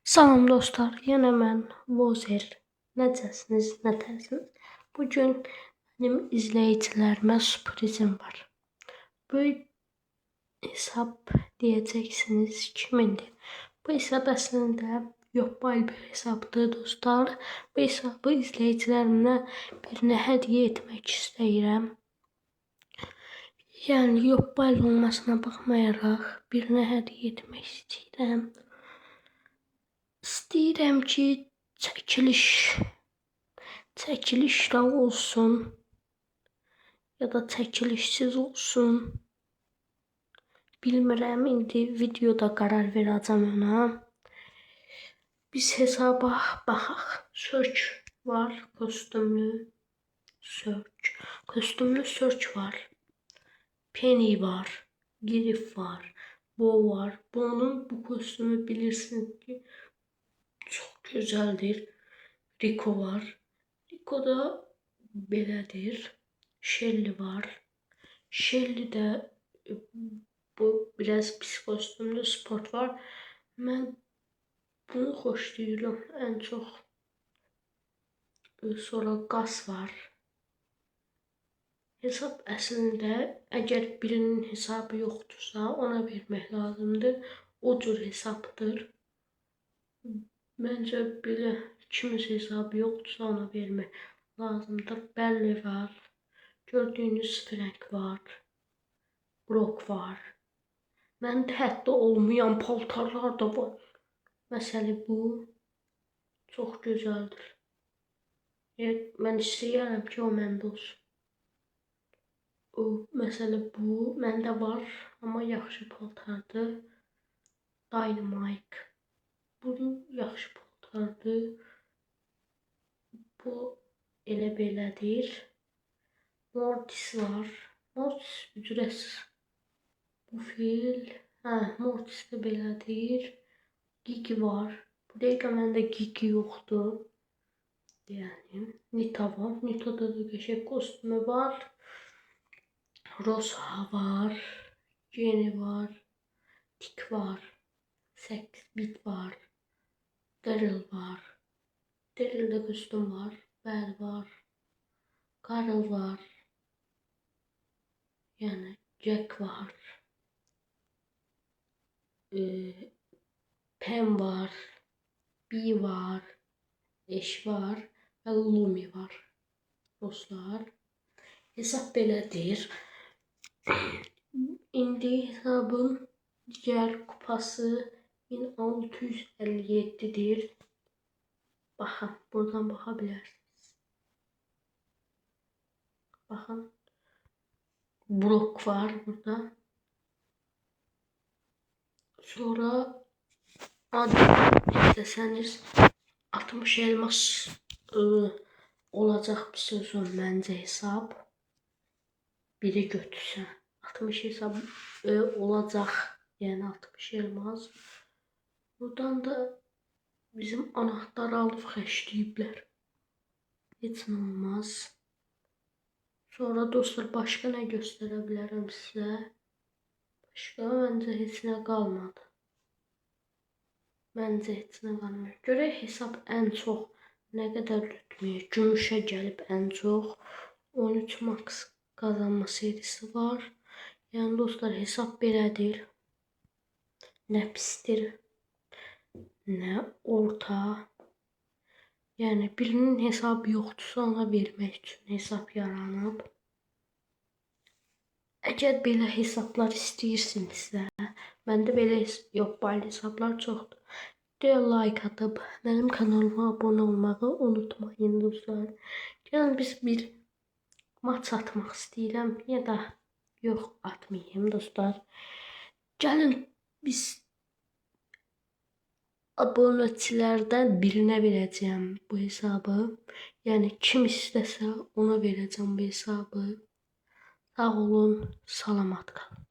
Salam dostlar, yenə mən Vozer. Necəsiniz, nətərsiniz? Bugün mənim izləyicilərimə sürprizim var. Bu hesab deyəcəksiniz kimindir? Bu hesab əslində yopal bir hesabdır dostlar. Bu hesabı izləyicilərimə birinə hədiyyə etmək istəyirəm. Yəni yopal olmasına baxmayaraq birinə hədiyyə etmək istəyirəm. İstəyirəm ki, çəkilişlə olsun ya da çəkilişsiz olsun. Bilmirəm, indi videoda qərar verəcəm ona. Biz hesaba baxaq. Search var, kostyumlu search var. Penny var, Grif var, Bo var. Bo'nun bu kostyumu bilirsiniz ki çok güzeldir. Rico var. Rico da belədir. Shelly var. Shelly de bu biraz pis kostümlü sport var. Mən bunu xoşlayıram ən çox. Sonra Gas var. Hesab əslində əgər birinin hesabı yoxdursa ona vermək lazımdır. O cür hesabdır. Məncə belə kiminsə hesabı yoxdursa ona vermək lazımdır. Belly var. Gördüyünüz Frank var. Brock var. Məndə hətta olmayan paltarlar da var. Məsələ bu çox gözəldir. Mən istəyirəm ki, o məndə olsun. Məsələ bu məndə var, amma yaxşı paltardır. Dynamite. Bu yaxşı paltardır. Bu elə belədir. Mortis var. Mortis ücretsiz. Bu fil. Mortis də belədir. Gigi var. Bu dəqiqə məndə Gigi yoxdur. Yəni Nita var. Nita'da da qəşəng kostümü var. Rosa var. Jenny var. Tik var. 8-bit var. Daryl var. Daryl'da kostüm var. Bell var. Carl var. Yani Jack var. Pam var. Bee var. Ash var. Ve Lumi var. Dostlar. Hesap belədir. İndi hesabın diğer kupası 1657'dir. Bakın, buradan bakabilirsiniz. Bakın. Brock var burada. Sonra adı isteseniz 60 elmas olacak bir sezon bence hesap. Biri götürse 60 hesap olacak. Yani 60 elmas. Buradan da bizim anahtarı alıp xəşləyiblər. Heç nə olmaz. Sonra dostlar başka ne gösterebilirim size? Başka bence heç nə qalmadı. Bence heç nə qalmadı. Görək hesab ən çox nə qədər rütbəyə, gümüşə gəlib ən çox 13 max qazanma serisi var. Yəni dostlar hesab belədir. Nə pisdir, nə orta. Yəni birinin hesabı yoxdursa ona vermək üçün hesab yaranıb. Əgər belə hesablar istəyirsinizsə, məndə belə yopal hesablar çoxdur. Videoya like atıp benim kanalıma abone olmağı unutmayın dostlar. Gəlin biz bir maç atmaq istəyirəm ya da yox atmayayım dostlar. Gəlin biz abonəçilərdən birinə verəcəyim bu hesabı. Yəni kim istəsə ona verəcəm bu hesabı. Sağ olun, salamat qalın.